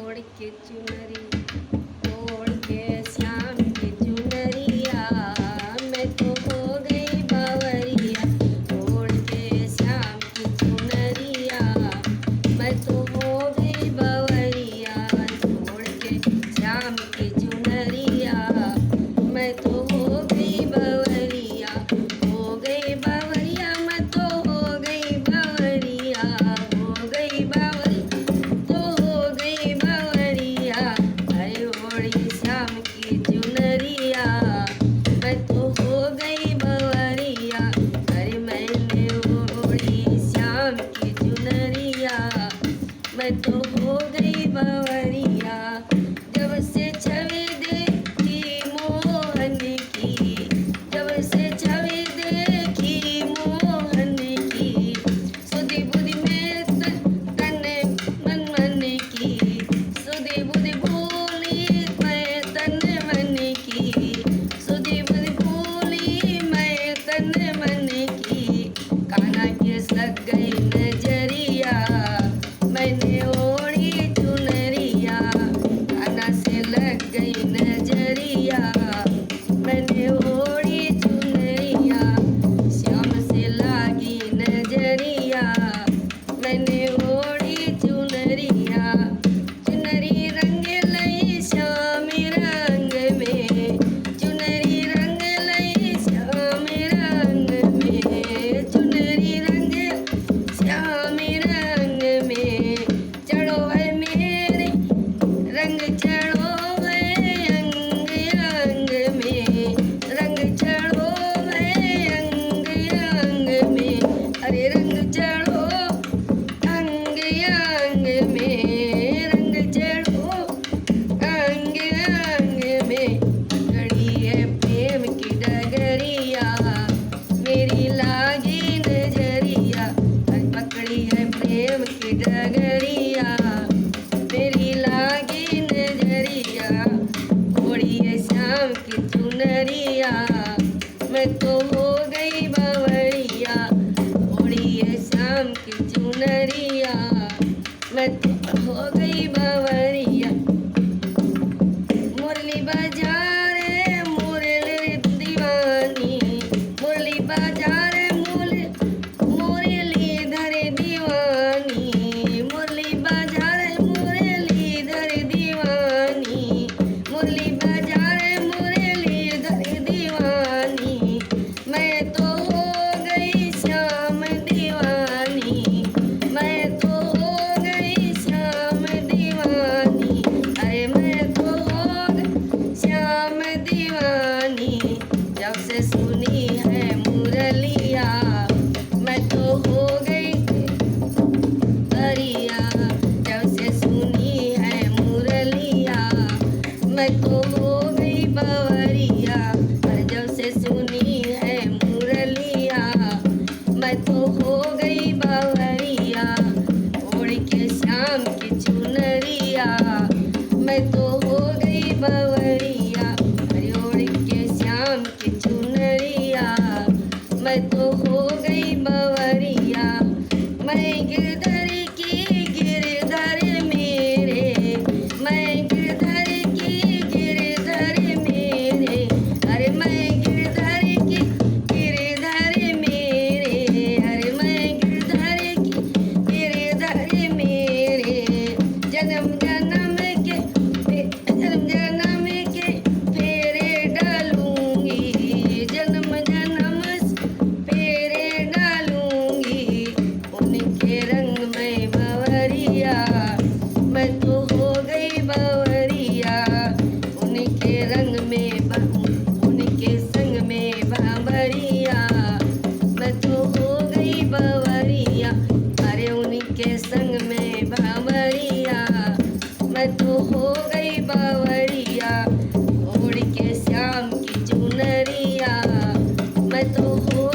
ओढ़ के चुनरी ओढ़ के श्याम की चुनरिया मैं तो हो गई बावरिया। ओढ़ के श्याम की चुनरिया मैं तो हो गई बावरिया। ओढ़ के श्याम की चुनरिया मैं तो हो गई बावरिया। हो गई बावरिया मैं तो हो गई बावरिया। हो गई बावरिया तो हो गई बावरिया। अरे ओढ़ी श्याम की चुनरिया मैं तो हो गई बावरिया। अरे मैंने ओढ़ी श्याम की चुनरिया मैं तो हो गई बावरिया। जब से छवि देखी मोहन की, जब से छवि देखी मोहन की, सुधि बुद्धि में तन मन मन की, सुधि बुद्धि भूली मैं तन मन की, सुधि बुद्धि भूली मैं तन मन की। कान्हा के लग गई नजरिया मैंने ओढ़ी चुनरिया। कान्हा से लग गई नजरिया मैंने ओढ़ी चुनरिया। श्याम से लागी नजरिया मैंने ओढ़ी चुनरिया। चुनरी रंग लई श्याम रंग में, चुनरी रंग लई श्याम रंग में, चुनरी रंग श्याम रंग में। चढ़ो है मेरे रंग चढ़ो है अंग अंग में, रंग चढ़ो है अंग अंग में। अरे रंग चढ़ो अंग अंग में, रंग चढ़ो अंग अंग में। घड़ी है प्रेम की डगरिया मेरी लागी नजरिया। पकड़ी है प्रेम की डगरिया मेरी लागी नजरिया। ओढ़ी है श्याम की चुनरिया मैं तो हो गई बावरिया। ओढ़ी है श्याम की चुनरिया मैं तो हो गई बावरिया। मुरली बाजारे मुरली दीवानी, मुरली बाजारे मुरली धर दीवानी, मुरली बाजारे मुरली धर दीवानी, मुरली बाजारे मुरली धर दीवानी। मैं तो हो गई श्याम दीवानी, मैं तो हो गई श्याम दीवानी। अरे मैं तो हो गई श्याम दीवानी। जब से सुनी है मुरलिया मैं तो हो गई बावरिया। जब से सुनी है मुरलिया मैं तो हो गई बावरिया। और जब से सुनी है मुरलिया मैं तो हो गई बावरिया। ओढ़ के श्याम की चुनरिया मैं तो हो गई बावरिया। अरे ओढ़ के श्याम की चुनरिया मैं तो हो गई बावरिया। मैं गिरधर की गिरधर मेरे, मैं गिरधर की गिरधर मेरे। अरे मैं गिरधर की गिरधर मेरे, अरे मैं गिरधर की गिरधर मेरे। जन्म जन्म के जन्म जन्म के फेरे डालूंगी, जन्म जन्म फेरे डालूंगी। उनके रंग में बावरिया मैं तो हो गई बावरिया। उनके रंग में उनके संग में बावरिया मैं तो हो गई बावरिया। अरे उनके संग में बावरिया मैं तो हो गई बावरिया। ओढ़ के श्याम की चुनरिया मैं तो हो